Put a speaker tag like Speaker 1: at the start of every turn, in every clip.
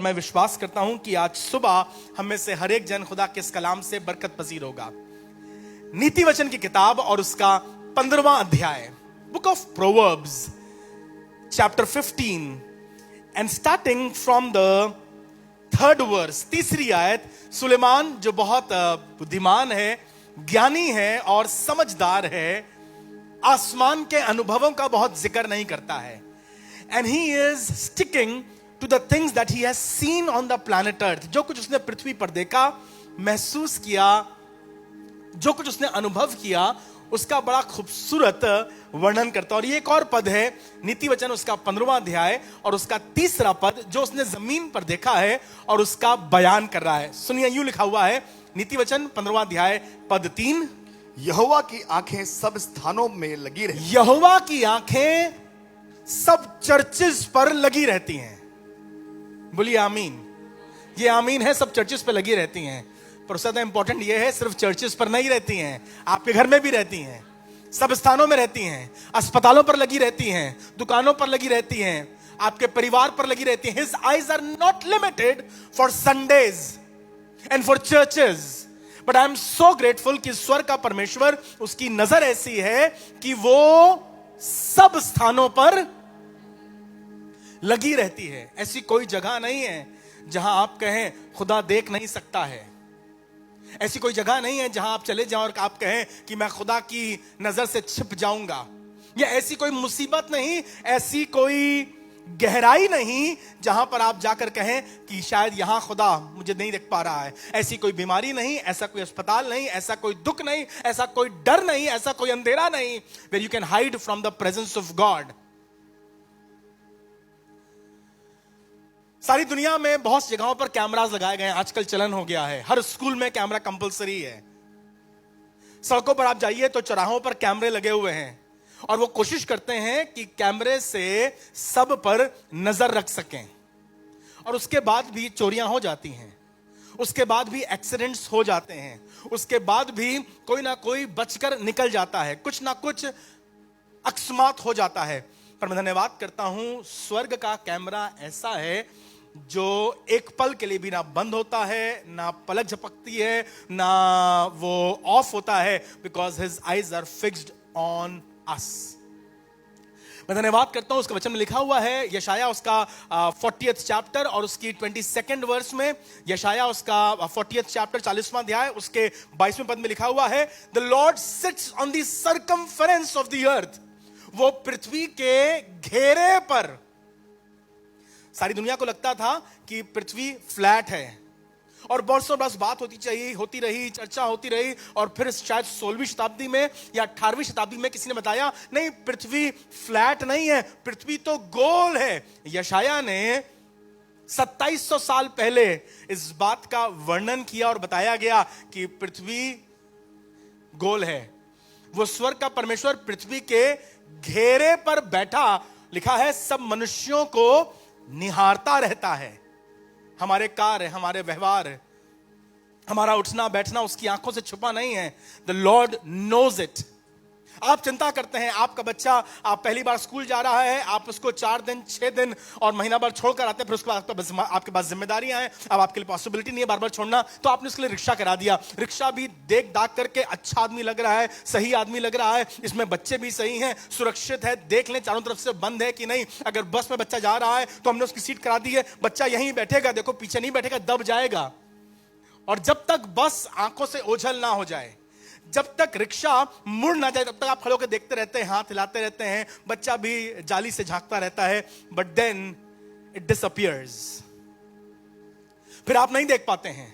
Speaker 1: मैं विश्वास करता हूं कि आज सुबह हम में से हर एक जन खुदा के इस कलाम से बरकत पजीर होगा। नीति वचन की किताब और उसका 15वां अध्याय, book of proverbs chapter 15 and starting from the 3rd verse, तीसरी आयत। सुलेमान जो बहुत बुद्धिमान है, ज्ञानी है और समझदार है, आसमान के अनुभवों का बहुत जिक्र नहीं करता है। And he is sticking to the things that he has seen on the planet earth. जो कुछ उसने पृथ्वी पर देखा, महसूस किया, जो कुछ उसने अनुभव किया, उसका बड़ा खूबसूरत वर्णन करता है। और ये एक और पद है, नीति वचन उसका 15वां अध्याय और उसका 3रा पद, जो उसने जमीन पर देखा है और उसका बयान कर रहा है। सुनिए, यूं लिखा हुआ है, नीति वचन 15वां अध्याय पद 3।
Speaker 2: यहोवा की आंखें सब स्थानों में लगी रहती।
Speaker 1: यहोवा की आंखें सब चर्चेस पर लगी रहती हैं। बोलिए आमीन। ये आमीन है, सब चर्चेस पर लगी रहती हैं। पर ज्यादा इंपॉर्टेंट ये है, सिर्फ चर्चेस पर नहीं रहती हैं, आपके घर में भी रहती हैं, सब स्थानों में रहती हैं, अस्पतालों पर लगी रहती हैं, दुकानों पर लगी रहती हैं, आपके परिवार पर लगी रहती हैं। His eyes are not limited for Sundays and for churches. But I am so grateful कि स्वर्ग का परमेश्वर, उसकी नजर ऐसी है कि वो सब स्थानों पर लगी रहती है। ऐसी कोई जगह नहीं है जहां आप कहें खुदा देख नहीं सकता है। ऐसी कोई जगह नहीं है जहां आप चले जाओ और आप कहें कि मैं खुदा की नजर से छिप जाऊंगा। या ऐसी कोई मुसीबत नहीं, ऐसी कोई गहराई नहीं जहां पर आप जाकर कहें कि शायद यहां खुदा मुझे नहीं देख पा रहा है। ऐसी कोई बीमारी नहीं, ऐसा कोई अस्पताल नहीं, ऐसा कोई दुख नहीं, ऐसा कोई डर नहीं, ऐसा कोई अंधेरा नहीं where you can hide from the presence of God। सारी दुनिया में बहुत सी जगहों पर कैमरास लगाए गए हैं, आजकल चलन हो गया है। हर स्कूल में कैमरा कंपलसरी है। सड़कों पर आप जाइए तो चौराहों पर कैमरे लगे हुए हैं और वो कोशिश करते हैं कि कैमरे से सब पर नजर रख सकें। और उसके बाद भी चोरियां हो जाती हैं, उसके बाद भी एक्सीडेंट्स हो जाते हैं, उसके बाद भी कोई ना कोई बचकर निकल जाता है, कुछ ना कुछ अकस्मात हो जाता है। पर मैं धन्यवाद करता हूं, स्वर्ग का कैमरा ऐसा है जो एक पल के लिए भी ना बंद होता है, ना पलक झपकती है, ना वो ऑफ होता है, because his eyes are fixed on us. मैं धन्यवाद करता हूं, उसका वचन में लिखा हुआ है यशाया उसका 40th चैप्टर और उसकी 22nd वर्स में। यशाया उसका 40th चैप्टर 40वां अध्याय उसके 22वें पद में लिखा हुआ है, the Lord sits on the circumference of the earth. वो पृथ्वी के घेरे पर। सारी दुनिया को लगता था कि पृथ्वी फ्लैट है और बरसों बरस बात होती रही, चर्चा होती रही और फिर शायद 16वीं शताब्दी में या 18वीं शताब्दी में किसी ने बताया नहीं, पृथ्वी फ्लैट नहीं है, पृथ्वी तो गोल है। यशाया ने 2700 साल पहले इस बात का वर्णन किया और बताया गया कि पृथ्वी गोल है। वो स्वर्ग का परमेश्वर पृथ्वी के घेरे पर बैठा, लिखा है, सब मनुष्यों को निहारता रहता है। हमारे कार्य, हमारे व्यवहार, हमारा उठना बैठना उसकी आंखों से छुपा नहीं है। The Lord knows it. आप चिंता करते हैं, आपका बच्चा आप पहली बार स्कूल जा रहा है, आप उसको 4 दिन 6 दिन और महीना भर छोड़कर आते हैं, फिर उसके बाद आपके पास जिम्मेदारियां हैं, अब आपके लिए पॉसिबिलिटी नहीं है बार बार छोड़ना, तो आपने उसके लिए रिक्शा करा दिया। रिक्शा भी देख दाख करके अच्छा आदमी लग रहा है, सही आदमी लग रहा है, इसमें बच्चे भी सही हैं, सुरक्षित है, देख लें चारों तरफ से बंद है कि नहीं। अगर बस में बच्चा जा रहा है तो हमने उसकी सीट करा दी है, बच्चा यहीं बैठेगा, देखो पीछे नहीं बैठेगा, दब जाएगा। और जब तक बस आंखों से ओझल ना हो जाए, जब तक रिक्शा मुड़ ना जाए, तब तक आप खड़े होकर देखते रहते हैं, हाथ हिलाते रहते हैं, बच्चा भी जाली से झांकता रहता है, बट देन इट डिसअपियर्स। फिर आप नहीं देख पाते हैं,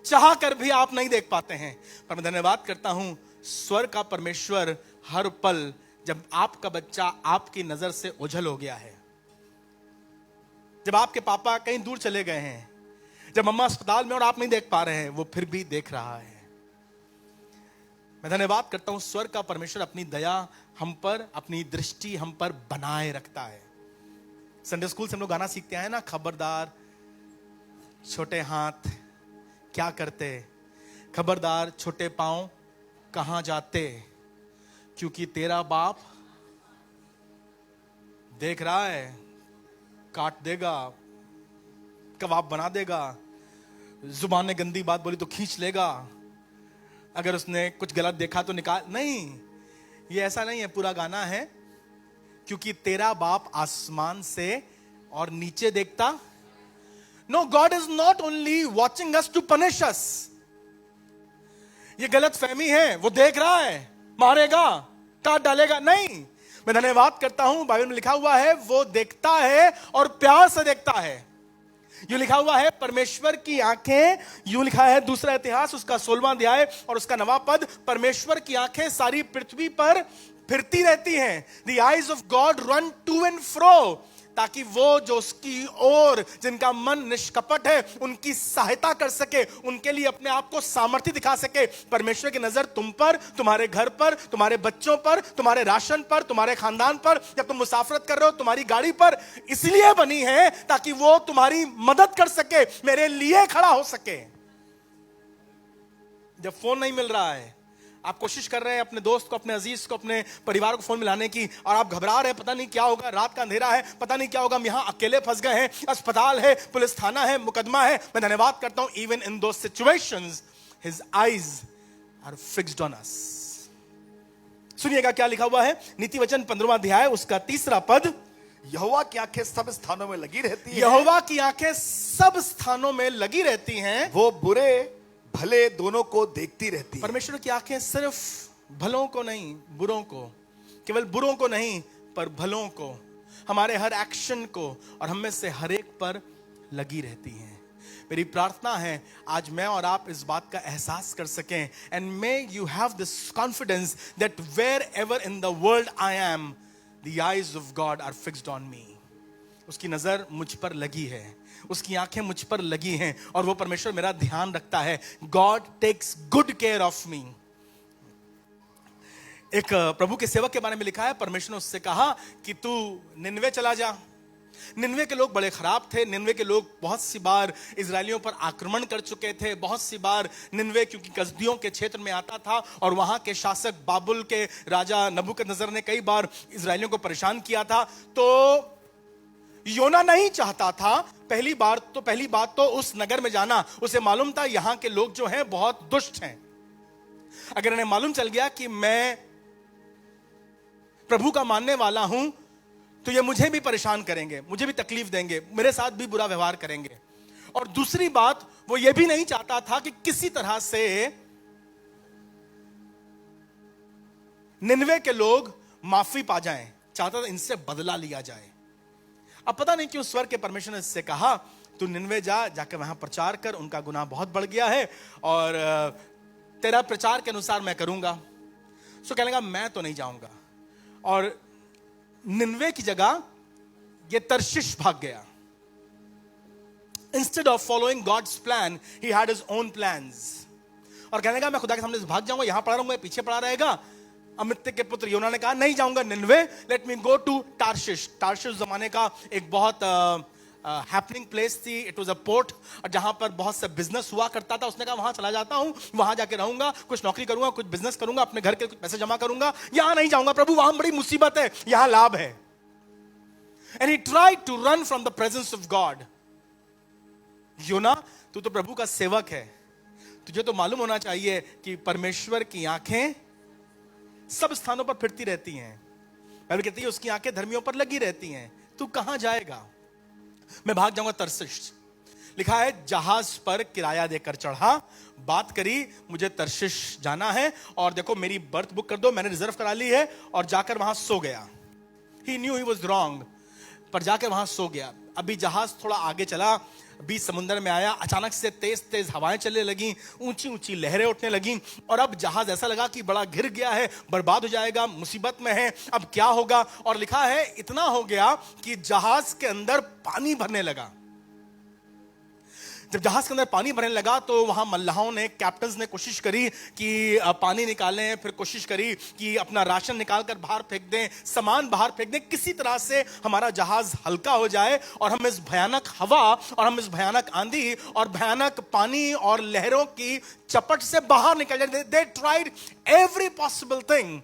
Speaker 1: चाह कर भी आप नहीं देख पाते हैं। पर मैं धन्यवाद करता हूं, स्वर्ग का परमेश्वर हर पल, जब आपका बच्चा आपकी नजर से ओझल हो गया है, जब आपके पापा कहीं दूर चले गए हैं, जब मम्मा अस्पताल में और आप नहीं देख पा रहे हैं, वो फिर भी देख रहा है। मैं धन्यवाद करता हूं, स्वर्ग का परमेश्वर अपनी दया हम पर, अपनी दृष्टि हम पर बनाए रखता है। संडे स्कूल से हम लोग गाना सीखते हैं ना, खबरदार छोटे हाथ क्या करते, खबरदार छोटे पांव कहां जाते, क्योंकि तेरा बाप देख रहा है, काट देगा, कबाब बना देगा, जुबान ने गंदी बात बोली तो खींच लेगा, अगर उसने कुछ गलत देखा तो निकाल, नहीं, ये ऐसा नहीं है। पूरा गाना है, क्योंकि तेरा बाप आसमान से और नीचे देखता। No, God is not only watching us to punish us. ये गलत फहमी है, वो देख रहा है, मारेगा, काट डालेगा, नहीं। मैं धन्यवाद करता हूं, बाइबल में लिखा हुआ है वो देखता है और प्यार से देखता है। यूं लिखा हुआ है परमेश्वर की आंखें, यूं लिखा है दूसरा इतिहास उसका 16वां अध्याय और उसका 9वां पद, परमेश्वर की आंखें सारी पृथ्वी पर फिरती रहती हैं। The eyes of God run to and fro, ताकि वो जो उसकी ओर, जिनका मन निष्कपट है, उनकी सहायता कर सके, उनके लिए अपने आप को सामर्थ्य दिखा सके। परमेश्वर की नजर तुम पर, तुम्हारे घर पर, तुम्हारे बच्चों पर, तुम्हारे राशन पर, तुम्हारे खानदान पर, जब तुम मुसाफरत कर रहे हो तुम्हारी गाड़ी पर, इसलिए बनी है ताकि वो तुम्हारी मदद कर सके, मेरे लिए खड़ा हो सके। जब फोन नहीं मिल रहा है, आप कोशिश कर रहे हैं अपने दोस्त को, अपने अजीज को, अपने परिवार को फोन मिलाने की, और आप घबरा रहे हैं, पता नहीं क्या होगा, रात का अंधेरा है, पता नहीं क्या होगा, हम यहां अकेले फंस गए हैं, अस्पताल है, पुलिस थाना है, मुकदमा है। मैं धन्यवाद करता हूं, even in those situations his eyes are fixed on us. सुनिएगा क्या लिखा हुआ है, नीति वचन 15वां अध्याय उसका 3रा पद,
Speaker 2: यहोवा की आंखें सब स्थानों में लगी रहती हैं।
Speaker 1: यहोवा की आंखें सब स्थानों में लगी रहती हैं,
Speaker 2: वो बुरे भले दोनों को देखती रहती है।
Speaker 1: परमेश्वर की आंखें सिर्फ भलों को नहीं, बुरों को, केवल बुरों को नहीं पर भलों को, हमारे हर एक्शन को और हम में से हर एक पर लगी रहती हैं। मेरी प्रार्थना है आज मैं और आप इस बात का एहसास कर सकें, and may you have this confidence that wherever in the world I am, the eyes of God are fixed on me. उसकी नजर मुझ पर लगी है, उसकी आंखें मुझ पर लगी हैं, और वो परमेश्वर मेरा ध्यान रखता है। God takes good care of me. एक प्रभु के सेवक के बारे में लिखा है, परमेश्वर ने उससे कहा कि तू निनवे चला जा। निनवे के लोग बड़े खराब थे, निनवे के लोग बहुत सी बार इजरायलियों पर आक्रमण कर चुके थे, बहुत सी बार निनवे क्योंकि कसदियों के क्षेत्र में आता था, और वहां के शासक बाबुल के राजा नबूकदनेस्सर ने कई बार इजरायलियों को परेशान किया था। तो योना नहीं चाहता था पहली बात तो उस नगर में जाना। उसे मालूम था यहां के लोग जो हैं बहुत दुष्ट हैं। अगर इन्हें मालूम चल गया कि मैं प्रभु का मानने वाला हूं तो ये मुझे भी परेशान करेंगे, मुझे भी तकलीफ देंगे, मेरे साथ भी बुरा व्यवहार करेंगे। और दूसरी बात, वो ये भी नहीं चाहता था कि किसी तरह से निनवे के लोग माफी पा जाएं, चाहता था इनसे बदला लिया जाए। अब पता नहीं क्यों स्वर्ग के परमेश्वर ने इससे कहा तू निनवे जा, जाकर वहां प्रचार कर, उनका गुनाह बहुत बढ़ गया है और तेरा प्रचार के अनुसार मैं करूंगा। सो कहने लगा मैं तो नहीं जाऊंगा, और निनवे की जगह ये तर्शिश भाग गया। Instead of following God's plan he had his own plans, और कहने लगा मैं खुदा के सामने से भाग जाऊंगा, यहां पड़ा रहूंगा, पीछे पड़ा रहेगा। अमित्य के पुत्र योना ने कहा नहीं जाऊंगा Nineveh, let me go to टार्शिश। टार्शिश जमाने का एक बहुत हैपनिंग प्लेस थी, इट वाज अ पोर्ट, और जहां पर बहुत से बिजनेस हुआ करता था। उसने कहा वहां चला जाता हूं, वहां जाके रहूंगा, कुछ नौकरी करूंगा, कुछ बिजनेस करूंगा, अपने घर के कुछ पैसे जमा करूंगा, यहां नहीं जाऊंगा प्रभु, वहां बड़ी मुसीबत है, यहां लाभ है। And he tried to run from the presence of God. योना तू तो प्रभु का सेवक है, तुझे तो मालूम होना चाहिए कि परमेश्वर की आंखें सब स्थानों पर फिरती रहती हैं। बाइबल कहती है उसकी आंखें धर्मियों पर लगी रहती हैं। तू कहां जाएगा? मैं भाग जाऊंगा तर्शिश। लिखा है जहाज पर किराया देकर चढ़ा, बात करी मुझे तर्शिश जाना है, और देखो मेरी बर्थ बुक कर दो, मैंने रिजर्व करा ली है, और जाकर वहां सो गया। ही न्यू ही वाज रॉन्ग, पर जाकर वहां सो गया। अभी जहाज थोड़ा आगे चला, बीच समुद्र में आया, अचानक से तेज तेज हवाएं चलने लगी, ऊंची ऊंची लहरें उठने लगी, और अब जहाज ऐसा लगा कि बड़ा घिर गया है, बर्बाद हो जाएगा, मुसीबत में है, अब क्या होगा। और लिखा है इतना हो गया कि जहाज के अंदर पानी भरने लगा। जब जहाज के अंदर पानी भरने लगा तो वहां मल्लाहों ने, कैप्टन्स ने कोशिश करी कि पानी निकालें, फिर कोशिश करी कि अपना राशन निकाल कर बाहर फेंक दें, सामान बाहर फेंक दें, किसी तरह से हमारा जहाज हल्का हो जाए और हम इस भयानक हवा और हम इस भयानक आंधी और भयानक पानी और लहरों की चपट से बाहर निकल जाए। They tried every possible thing,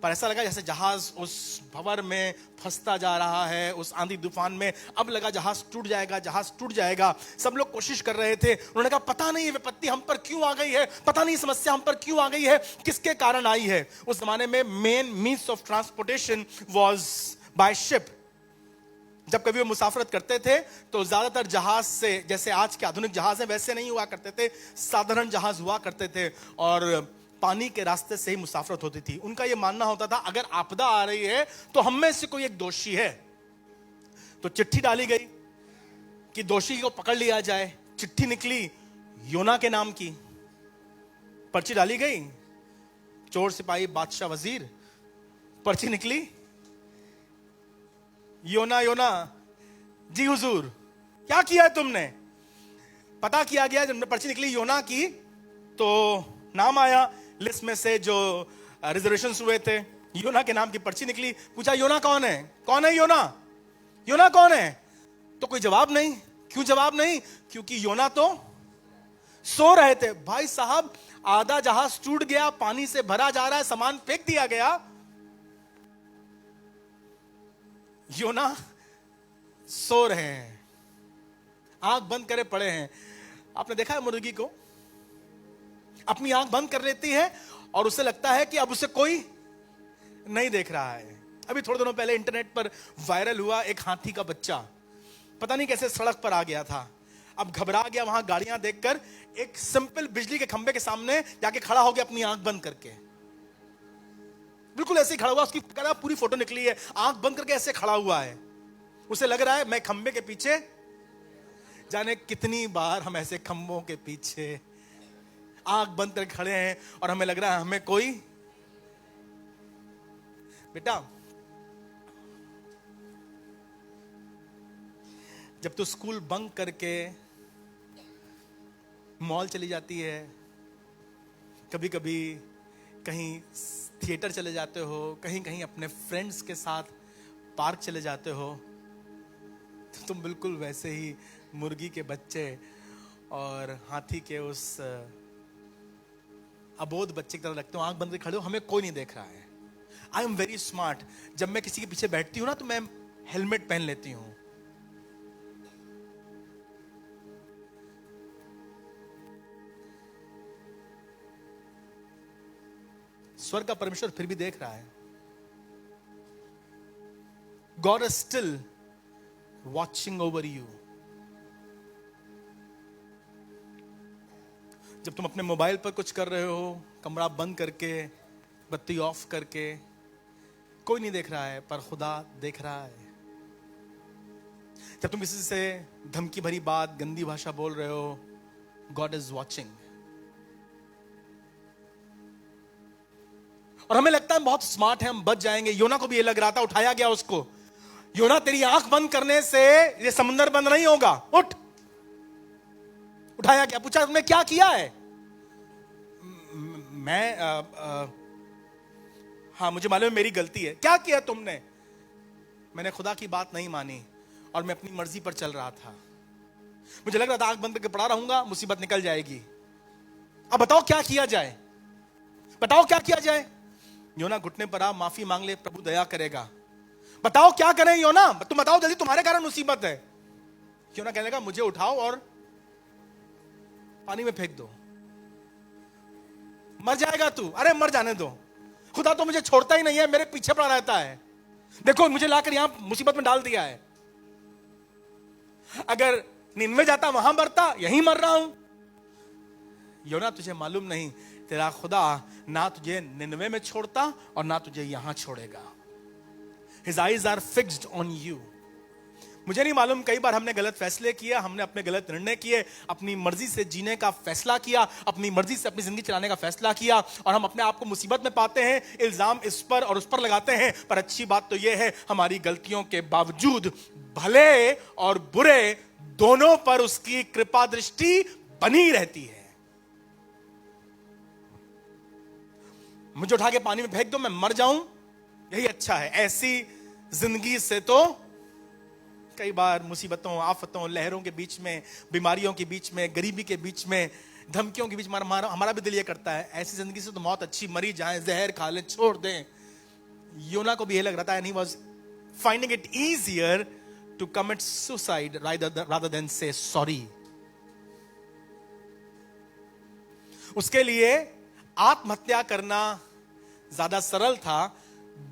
Speaker 1: पर ऐसा लगा जैसे जहाज उस भंवर में फंसता जा रहा है, उस आंधी तूफान में। अब लगा जहाज टूट जाएगा, जहाज टूट जाएगा। सब लोग कोशिश कर रहे थे। उन्होंने कहा पता नहीं ये विपत्ति हम पर क्यों आ गई है, पता नहीं समस्या हम पर क्यों आ गई है, किसके कारण आई है। उस जमाने में main means of transportation was by ship. जब कभी वो मुसाफरत करते थे तो ज्यादातर जहाज से, जैसे आज के आधुनिक जहाज हैं वैसे नहीं हुआ करते थे, साधारण जहाज हुआ करते थे और पानी के रास्ते से ही मुसाफरत होती थी। उनका यह मानना होता था अगर आपदा आ रही है तो हम में से कोई एक दोषी है। तो चिट्ठी डाली गई कि दोषी को पकड़ लिया जाए। चिट्ठी निकली योना के नाम की, पर्ची डाली गई, चोर सिपाही बादशाह वजीर, पर्ची निकली योना योना जी हुजूर क्या किया है तुमने। पता किया गया, जब पर्ची निकली योना की तो नाम आया लिस्ट में से जो रिजर्वेशंस हुए थे। योना के नाम की पर्ची निकली। पूछा योना कौन है, कौन है योना, योना कौन है। तो कोई जवाब नहीं। क्यों जवाब नहीं? क्योंकि योना तो सो रहे थे। भाई साहब आधा जहाज टूट गया, पानी से भरा जा रहा है, सामान फेंक दिया गया, योना सो रहे हैं, आंख बंद करे पड़े हैं। आपने देखा है मुर्गी को, अपनी आंख बंद कर लेती है और उसे लगता है कि अब उसे कोई नहीं देख रहा है। अभी थोड़े दिनों पहले इंटरनेट पर वायरल हुआ एक हाथी का बच्चा, पता नहीं कैसे सड़क पर आ गया था। अब घबरा गया, वहां गाड़ियां देखकर एक सिंपल बिजली के खंभे के सामने जाके खड़ा हो गया अपनी आंख बंद करके। बिल्कुल ऐसे ही खड़ा हुआ, उसकी पूरी फोटो निकली है, आंख बंद करके ऐसे खड़ा हुआ है। उसे लग रहा है मैं खंभे के पीछे, जाने कितनी बार हम ऐसे खंभों के पीछे आंख बंद करके खड़े हैं और हमें लग रहा है हमें कोई। बेटा जब तू स्कूल बंक करके मॉल चली जाती है, कभी कभी कहीं थिएटर चले जाते हो, कहीं कहीं अपने फ्रेंड्स के साथ पार्क चले जाते हो, तो तुम बिल्कुल वैसे ही मुर्गी के बच्चे और हाथी के उस अबोध बच्चे की तरह लगते हो। आंख बंद करके खड़े हो, हमें कोई नहीं देख रहा है। I am very smart. जब मैं किसी के पीछे बैठती हूं ना तो मैं हेलमेट पहन लेती हूं। स्वर्ग का परमेश्वर फिर भी देख रहा है। God is still watching over you. जब तुम अपने मोबाइल पर कुछ कर रहे हो, कमरा बंद करके, बत्ती ऑफ करके, कोई नहीं देख रहा है पर खुदा देख रहा है। जब तुम किसी से धमकी भरी बात, गंदी भाषा बोल रहे हो, God is watching. और हमें लगता है बहुत स्मार्ट है, हम बच जाएंगे। योना को भी ये लग रहा था, उठाया गया उसको। योना तेरी आंख बंद करने से ये समुद्र बंद नहीं होगा, उठ। उठाया गया, पूछा तुमने क्या किया है। हाँ मुझे मालूम है मेरी गलती है। क्या किया तुमने? मैंने खुदा की बात नहीं मानी और मैं अपनी मर्जी पर चल रहा था। मुझे लग रहा था आंख बंद करके पड़ा रहूंगा, मुसीबत निकल जाएगी। अब बताओ क्या किया जाए, बताओ क्या किया जाए। योना घुटने पर आ, माफी मांग ले, प्रभु दया करेगा। बताओ क्या करें योना, तुम बताओ जल्दी, तुम्हारे कारण मुसीबत है। योना कहने लगा मुझे उठाओ और पानी में फेंक दो, मर जाएगा तू। अरे मर जाने दो, खुदा तो मुझे छोड़ता ही नहीं है, मेरे पीछे पड़ा रहता है। देखो मुझे लाकर यहां मुसीबत में डाल दिया है। अगर निन्वे जाता वहां मरता, यहीं मर रहा हूं। योना तुझे मालूम नहीं, तेरा खुदा ना तुझे निन्वे में छोड़ता और ना तुझे यहां छोड़ेगा। His eyes are fixed on you. मुझे नहीं मालूम, कई बार हमने गलत फैसले किए, हमने अपने गलत निर्णय किए, अपनी मर्जी से जीने का फैसला किया, अपनी मर्जी से अपनी जिंदगी चलाने का फैसला किया और हम अपने आप को मुसीबत में पाते हैं। इल्जाम इस पर और उस पर लगाते हैं। पर अच्छी बात तो यह है हमारी गलतियों के बावजूद भले और बुरे दोनों पर उसकी कृपा दृष्टि बनी रहती है। मुझे उठा के पानी में फेंक दो, मैं मर जाऊं, यही अच्छा है। ऐसी जिंदगी से तो कई बार मुसीबतों, आफतों, लहरों के बीच में, बीमारियों के बीच में, गरीबी के बीच में, धमकियों के बीच में हमारा भी दिल ये करता है ऐसी जिंदगी से तो मौत अच्छी, मरी जाए, जहर खा ले, छोड़ दें। योना को भी यह लग रहा था, and he was finding it easier to commit suicide rather than say sorry. उसके लिए आत्महत्या करना ज्यादा सरल था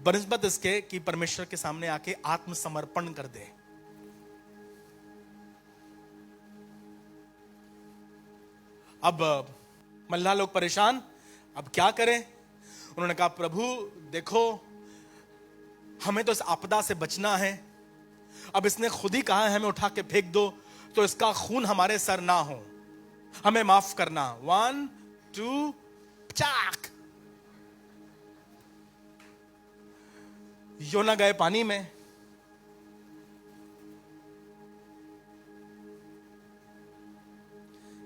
Speaker 1: बनिस्बत इसके कि परमेश्वर के सामने आके आत्मसमर्पण कर दे. अब मल्लाह लोग परेशान, अब क्या करें? उन्होंने कहा, प्रभु देखो, हमें तो इस आपदा से बचना है. अब इसने खुद ही कहा है हमें उठा के फेंक दो, तो इसका खून हमारे सर ना हो, हमें माफ करना. 1 2 चाक. योना गए पानी में.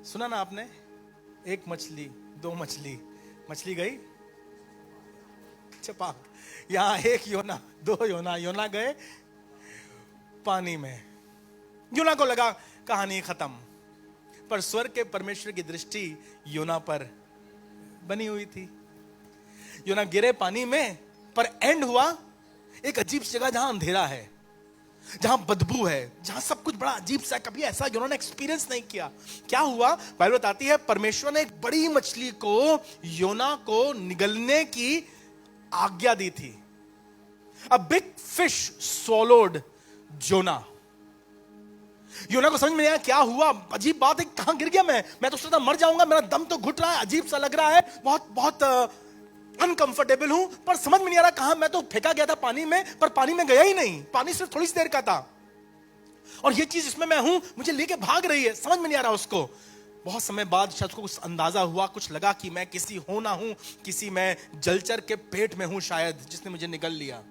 Speaker 1: सुना ना आपने? एक मछली, 2 मछली, मछली गई चपाक. यहां एक योना, 2 योना. योना गए पानी में. योना को लगा कहानी खत्म, पर स्वर्ग के परमेश्वर की दृष्टि योना पर बनी हुई थी. योना गिरे पानी में, पर एंड हुआ एक अजीब जगह जहां अंधेरा है, जहां बदबू है, जहां सब कुछ बड़ा अजीब सा. कभी ऐसा योना ने एक्सपीरियंस नहीं किया. क्या हुआ? बाइबल बताती है परमेश्वर ने एक बड़ी मछली को योना को निगलने की आज्ञा दी थी. अ बिग फिश swallowed जोना. योना को समझ में नहीं आया क्या हुआ. अजीब बात है, कहां गिर गया मैं तो सोचता मर जाऊंगा, मेरा दम तो घुट रहा है, अजीब सा लग रहा है, बहुत बहुत अनकंफर्टेबल हूं, पर समझ में नहीं आ रहा कहां. मैं तो फेंका गया था पानी में, पर पानी में गया ही नहीं. पानी सिर्फ थोड़ी सी देर का था, और ये चीज इसमें मैं हूं, मुझे लेके भाग रही है. समझ में नहीं आ रहा उसको. बहुत समय बाद शायद उसको कुछ अंदाजा हुआ, कुछ लगा कि मैं किसी हो ना हूं, किसी मैं जलचर के पेट में हूं शायद, जिसने मुझे निगल लिया.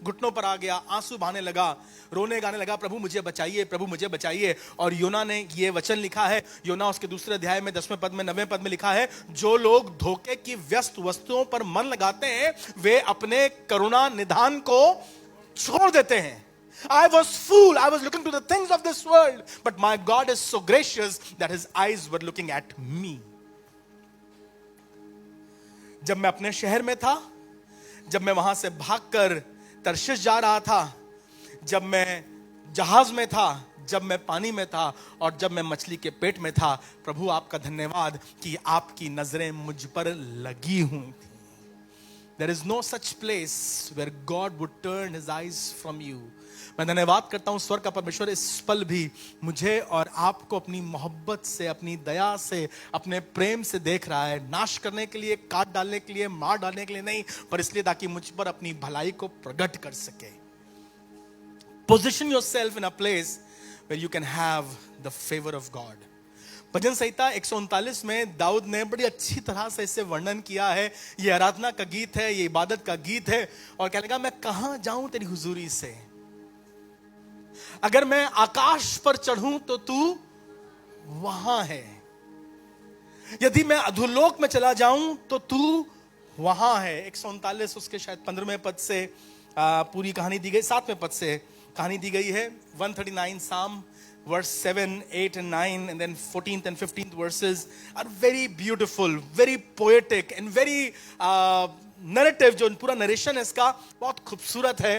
Speaker 1: घुटनों पर आ गया, आंसू बहाने लगा, रोने गाने लगा, प्रभु मुझे बचाइए, प्रभु मुझे बचाइए. और योना ने ये वचन लिखा है, योना उसके दूसरे अध्याय में 10वें पद में 9वें पद में लिखा है, जो लोग धोखे की व्यस्त वस्तुओं पर मन लगाते हैं वे अपने करुणा निधान को छोड़ देते हैं. I was fool, I was looking to the things of this world, but my God is so gracious that his eyes were looking at me. जब मैं अपने शहर में था, जब मैं वहां से भागकर तर्शिश जा रहा था, जब मैं जहाज में था, जब मैं पानी में था, और जब मैं मछली के पेट में था, प्रभु आपका धन्यवाद कि आपकी नजरें मुझ पर लगी हुई थी. There is no such place where God would turn his eyes from you. मैं धन्यवाद करता हूं स्वर्ग का परमेश्वर इस पल भी मुझे और आपको अपनी मोहब्बत से, अपनी दया से, अपने प्रेम से देख रहा है. नाश करने के लिए, काट डालने के लिए, मार डालने के लिए नहीं, पर इसलिए ताकि मुझ पर अपनी भलाई को प्रकट कर सके. Position yourself in a place where you can have the favor of God. भजन संहिता 139 में दाऊद ने बड़ी अच्छी तरह से इसे वर्णन किया है. ये आराधना का गीत है, ये इबादत का गीत है, और कहने लगा मैं कहां जाऊं तेरी हुजूरी से. अगर मैं आकाश पर चढ़ूं तो तू वहां है, यदि मैं अधोलोक में चला जाऊं तो तू वहां है. 139 उसके शायद 15वें पद से पूरी कहानी दी गई, 7वें पद से कहानी दी गई है. 139 Psalm verse 7, 8 and 9 and then 14th and 15th verses are very beautiful, very poetic and very narrative. जो पूरा नरेशन है इसका बहुत खूबसूरत है.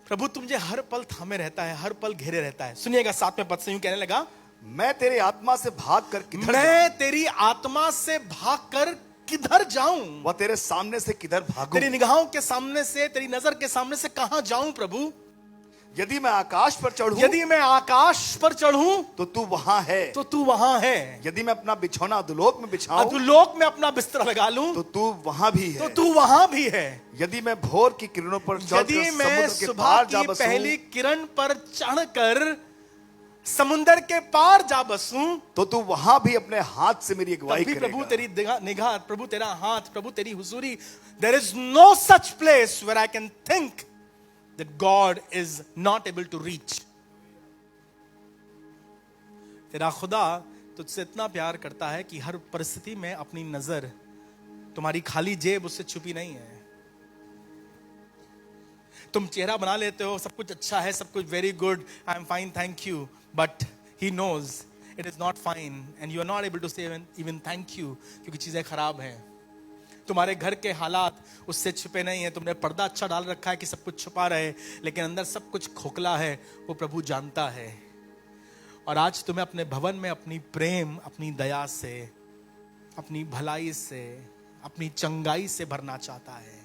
Speaker 1: प्रभु तुम मुझे हर पल थामे रहता है, हर पल घेरे रहता है. सुनिएगा 7वें पद से यूं कहने लगा,
Speaker 2: मैं तेरी आत्मा से भागकर किधर
Speaker 1: मैं तेरी आत्मा से भागकर किधर जाऊं.
Speaker 2: वह तेरे सामने से किधर भागूं.
Speaker 1: तेरी निगाहों के सामने से, तेरी नजर के सामने से कहां जाऊं प्रभु.
Speaker 2: यदि मैं आकाश पर चढ़ूं,
Speaker 1: यदि मैं आकाश पर चढ़ूं
Speaker 2: तो तू वहां है,
Speaker 1: तो तू वहां है.
Speaker 2: यदि मैं अपना बिछौना अधोलोक में बिछाऊं,
Speaker 1: अधोलोक में अपना बिस्तर लगा लूं,
Speaker 2: तो तू वहां भी है,
Speaker 1: तो तू वहां भी है.
Speaker 2: यदि मैं भोर की किरणों पर चढ़कर
Speaker 1: यदि मैं
Speaker 2: समुद्र के
Speaker 1: सुबह
Speaker 2: पार जा
Speaker 1: की
Speaker 2: बसूं,
Speaker 1: पहली किरण पर चढ़कर समुद्र के पार जा बसूं,
Speaker 2: तो तू वहां भी अपने हाथ से मेरी अगुवाई
Speaker 1: तभी प्रभु
Speaker 2: करेगा.
Speaker 1: तेरी निगाह, प्रभु तेरा हाथ, प्रभु तेरी हुजूरी. There is no such place where I can think that God is not able to reach. तेरा खुदा तुझसे इतना प्यार करता है कि हर परिस्थिति में अपनी नजर, तुम्हारी खाली जेब उससे छुपी नहीं है. तुम चेहरा बना लेते हो, सब कुछ अच्छा है, सब कुछ very good, I am fine, thank you, but he knows it is not fine and you are not able to say even thank you, क्योंकि चीजें खराब हैं. तुम्हारे घर के हालात उससे छिपे नहीं है। तुमने पर्दा अच्छा डाल रखा है कि सब कुछ छुपा रहे, लेकिन अंदर सब कुछ खोखला है, वो प्रभु जानता है। और आज तुम्हें अपने भवन में अपनी प्रेम, अपनी दया से, अपनी भलाई से, अपनी चंगाई से भरना चाहता है।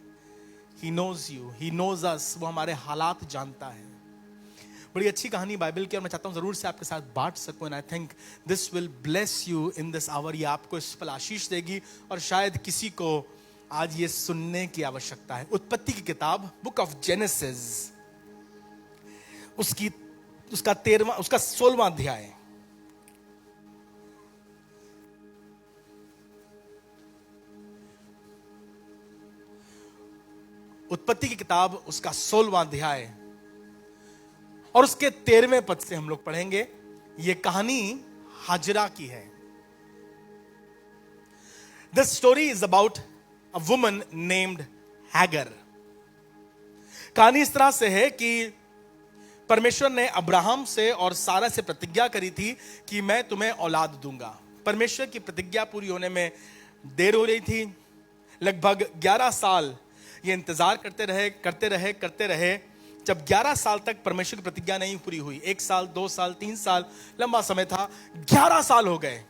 Speaker 1: He knows you, He knows us, वो हमारे हालात जानता है। बड़ी अच्छी कहानी बाइबल की, और मैं चाहता हूं जरूर से आपके साथ बांट सकूं। And I think this will bless you in this hour. ये आपको इस पल आशीष देगी, और शायद किसी को आज ये सुनने की आवश्यकता है। उत्पत्ति की किताब, बुक ऑफ जेनेसिस, उसका 16वां अध्याय। उत्पत्ति की किताब, उसका 16वां अध्याय और उसके 13वें पद से हम लोग पढ़ेंगे। यह कहानी हाजरा की है। This story is about a woman named hugger. कहानी इस तरह से है कि परमेश्वर ने अब्राहम से और सारा से प्रतिज्ञा करी थी कि मैं तुम्हें औलाद दूंगा। परमेश्वर की प्रतिज्ञा पूरी होने में देर हो रही थी। लगभग 11 साल ये इंतजार करते रहे। जब 11 साल तक परमेश्वर की प्रतिज्ञा नहीं पूरी हुई, 1 साल, 2 साल, 3 साल, लंबा समय था, 11 साल हो गए।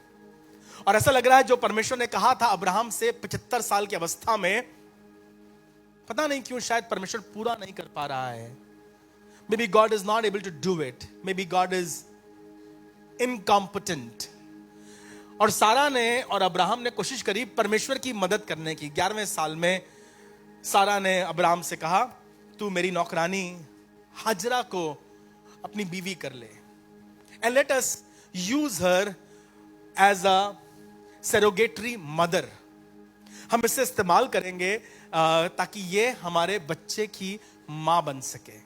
Speaker 1: और ऐसा लग रहा है जो परमेश्वर ने कहा था अब्राहम से 75 साल की अवस्था में, पता नहीं क्यों शायद परमेश्वर पूरा नहीं कर पा रहा है। Maybe God is not able to do it, maybe God is incompetent. और सारा ने और अब्राहम ने कोशिश करी परमेश्वर की मदद करने की। 11वें साल में सारा ने अब्राहम से कहा, तू मेरी नौकरानी हाजरा को अपनी बीवी कर ले, and let us use her as a surrogatory mother. हम इसे इस्तेमाल करेंगे ताकि ये हमारे बच्चे की मां बन सके।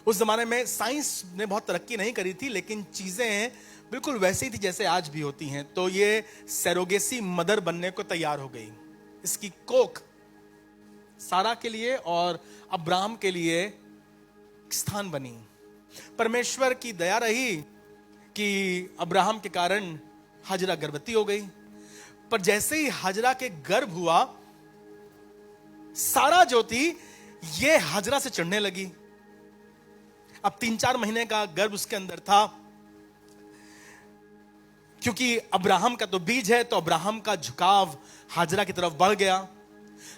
Speaker 1: उस जमाने में साइंस ने बहुत तरक्की नहीं करी थी, लेकिन चीजें बिल्कुल वैसी थी जैसे आज भी होती हैं। तो ये सरोगेसी मदर बनने को तैयार हो गई। इसकी कोख सारा के लिए और अब्राहम के लिए स्थान बनी। परमेश्वर की दया रही कि अब्राहम के कारण हाजरा गर्भवती हो गई। पर जैसे ही हाजरा के गर्भ हुआ, सारा जो थी ये हाजरा से चढ़ने लगी। अब 3-4 महीने का गर्भ उसके अंदर था। क्योंकि अब्राहम का तो बीज है, तो अब्राहम का झुकाव हाजरा की तरफ बढ़ गया।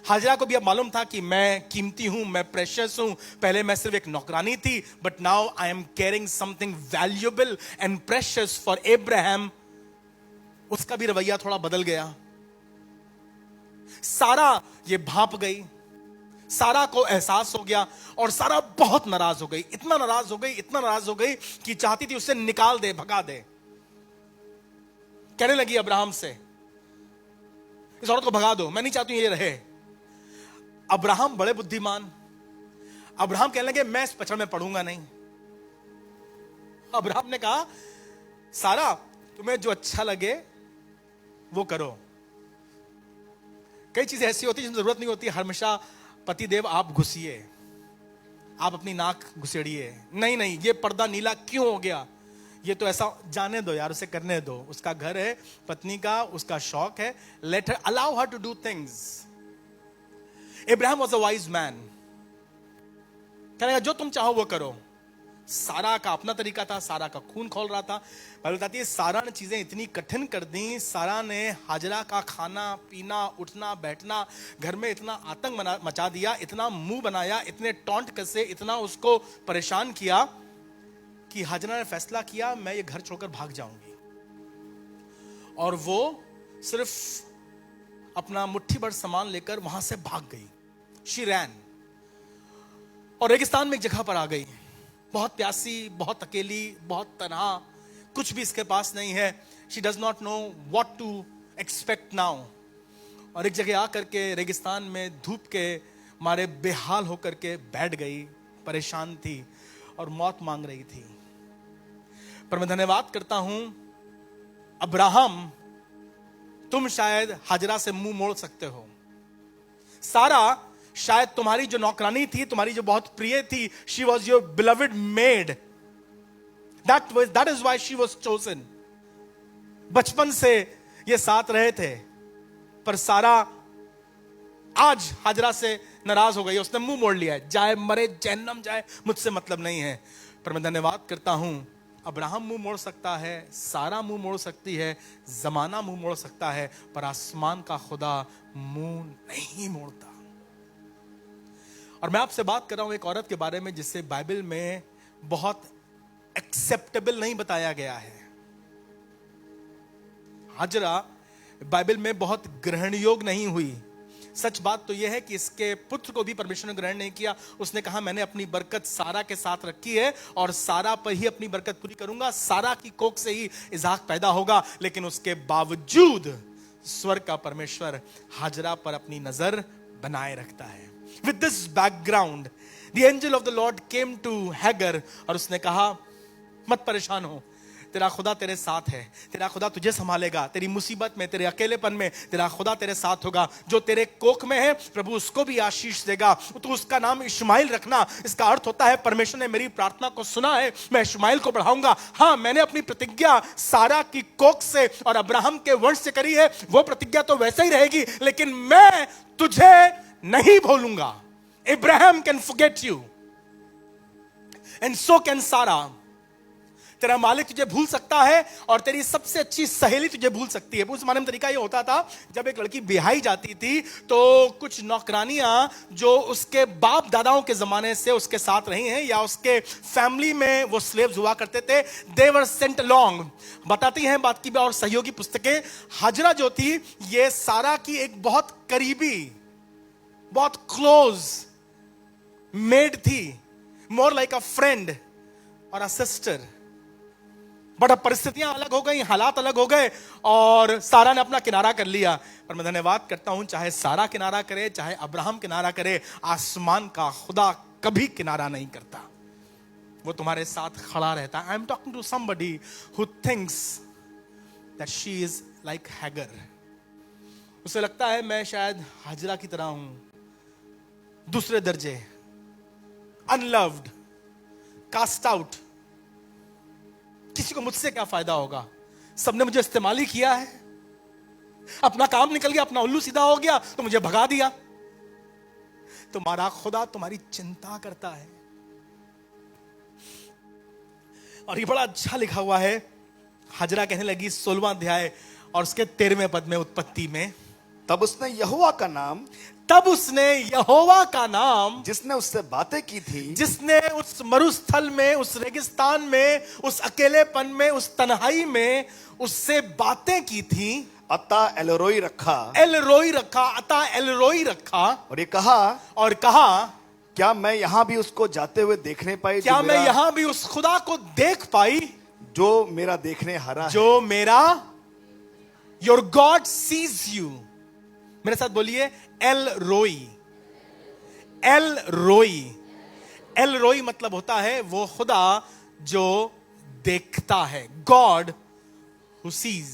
Speaker 1: हाजरा को भी अब मालूम था कि मैं कीमती हूं, मैं प्रेशियस हूं। पहले मैं सिर्फ एक नौकरानी थी, but now I am carrying something valuable and precious for Abraham. उसका भी रवैया थोड़ा बदल गया। सारा ये भाप गई। सारा को एहसास हो गया और सारा बहुत नाराज हो गई। इतना नाराज हो गई कि चाहती थी उसे निकाल दे, भगा दे। कहने लगी अब्राहम से, इस औरत को भगा दो, मैं नहीं चाहती ये रहे। अब्राहम बड़े बुद्धिमान। अब्राहम कहने लगे, मैं इस पचड़ में पड़ूंगा नहीं। अब्राहम ने कहा, सारा तुम्हें जो अच्छा लगे वो करो। कई चीजें ऐसी होती है जिसमें जरूरत नहीं होती हमेशा पतिदेव आप घुसिए, आप अपनी नाक घुसेड़िए। नहीं, ये पर्दा नीला क्यों हो गया, ये तो ऐसा, जाने दो यार, उसे करने दो। उसका घर है, पत्नी का, उसका शौक है। Let her, allow her to do things. Abraham was a wise man. कहने जो तुम चाहो वो करो। सारा का अपना तरीका था, सारा का खून खौल रहा था। बाइबल बताती है सारा ने चीजें इतनी कठिन कर दी। सारा ने हाजरा का खाना पीना, उठना बैठना, घर में इतना आतंक मचा दिया, इतना मुंह बनाया, इतने टॉन्ट कसे, इतना उसको परेशान किया कि हाजरा ने फैसला किया, मैं ये घर छोड़कर भाग जाऊंगी। और वो सिर्फ अपना मुट्ठी भर सामान लेकर वहां से भाग गई। शी रैन, और रेगिस्तान में एक जगह पर आ गई। बहुत प्यासी, बहुत अकेली, बहुत तन्हा, कुछ भी इसके पास नहीं है। She does not know what to expect now. और एक जगह आकर के रेगिस्तान में धूप के मारे बेहाल होकर के बैठ गई। परेशान थी और मौत मांग रही थी। पर मैं धन्यवाद करता हूं अब्राहम, तुम शायद हाजरा से मुंह मोड़ सकते हो। सारा शायद तुम्हारी जो नौकरानी थी, तुम्हारी जो बहुत प्रिय थी, she was your beloved made. That is why she was chosen. बचपन से ये साथ रहे थे। पर सारा आज हाजरा से नाराज हो गई, उसने मुंह मोड़ लिया है, जाए मरे जहन्नम जाए, मुझसे मतलब नहीं है। पर मैं धन्यवाद करता हूं, अब्राहम मुंह मोड़ सकता है, सारा मुंह मोड़ सकती है, जमाना मुंह मोड़ सकता है, पर आसमान का खुदा मुंह नहीं मोड़ता। और मैं आपसे बात कर रहा हूं एक औरत के बारे में जिसे बाइबल में बहुत एक्सेप्टेबल नहीं बताया गया है। हाजरा बाइबल में बहुत ग्रहण योग्य नहीं हुई। सच बात तो यह है कि इसके पुत्र को भी परमेश्वर ने ग्रहण नहीं किया। उसने कहा मैंने अपनी बरकत सारा के साथ रखी है और सारा पर ही अपनी बरकत पूरी करूंगा, सारा की कोख से ही इसहाक पैदा होगा। लेकिन उसके बावजूद स्वर्ग का परमेश्वर हाजरा पर अपनी नजर बनाए रखता है। With this background the angel of the Lord came to Hagar और उसने कहा मत परेशान हो, तेरा खुदा तेरे साथ है, तेरा खुदा तुझे संभालेगा, तेरी मुसीबत में, तेरे अकेलेपन में तेरा खुदा तेरे साथ होगा। जो तेरे कोख में है प्रभु उसको भी आशीष देगा, तू उसका नाम इश्माइल रखना। इसका अर्थ होता है परमेश्वर ने मेरी प्रार्थना को सुना है, मैं इश्माइल को बढ़ाऊंगा। हाँ, मैंने अपनी प्रतिज्ञा सारा की कोख से और अब्राहम के वंश से करी है, वो प्रतिज्ञा तो वैसे ही रहेगी, लेकिन मैं तुझे नहीं भूलूंगा। Abraham can forget you and so can Sarah। तेरा मालिक तुझे भूल सकता है और तेरी सबसे अच्छी सहेली तुझे भूल सकती है। उस जमाने में तरीका ये होता था, जब एक लड़की ब्याही जाती थी तो कुछ नौकरानियां जो उसके बाप दादाओं के जमाने से उसके साथ रही हैं या उसके फैमिली में वो स्लेव्स हुआ करते थे, दे वर सेंट अलोंग। बताती हैं बात की और सहयोगी पुस्तकें, हाजरा जो थी ये सारा की एक बहुत करीबी, बहुत क्लोज मेड थी, मोर लाइक अ फ्रेंड और अ सिस्टर। बट अब परिस्थितियां अलग हो गई, हालात अलग हो गए और सारा ने अपना किनारा कर लिया। पर मैं धन्यवाद करता हूं, चाहे सारा किनारा करे, चाहे अब्राहम किनारा करे, आसमान का खुदा कभी किनारा नहीं करता, वो तुम्हारे साथ खड़ा रहता है। I am talking to somebody who thinks that she is like Hagar. उसे लगता है मैं शायद हाजरा की तरह हूं, दूसरे दर्जे, अनलव्ड, कास्ट आउट, किसी को मुझसे क्या फायदा होगा, सबने मुझे इस्तेमाल ही किया है, अपना काम निकल गया, अपना उल्लू सीधा हो गया तो मुझे भगा दिया। तुम्हारा खुदा तुम्हारी चिंता करता है। और ये बड़ा अच्छा लिखा हुआ है, हाजरा कहने लगी 16वां अध्याय और उसके 13वें पद में, उत्पत्ति में,
Speaker 2: तब उसने यहोवा का नाम,
Speaker 1: तब उसने यहोवा का नाम,
Speaker 2: जिसने उससे बातें की थी,
Speaker 1: जिसने उस मरुस्थल में, उस रेगिस्तान में, उस अकेलेपन में, उस तन्हाई में उससे बातें की थी,
Speaker 2: अता एलरोई रखा,
Speaker 1: एलरोई रखा, अता एलरोई रखा।
Speaker 2: और कहा क्या मैं यहां भी उसको जाते हुए देखने पाई,
Speaker 1: क्या मैं यहां भी उस खुदा को देख पाई
Speaker 2: जो मेरा देखने हारा,
Speaker 1: जो मेरा, योर गॉड सीज यू। मेरे साथ बोलिए एल रोई। एल रोई, एल रोई मतलब होता है वो खुदा जो देखता है, गॉड हु सीज।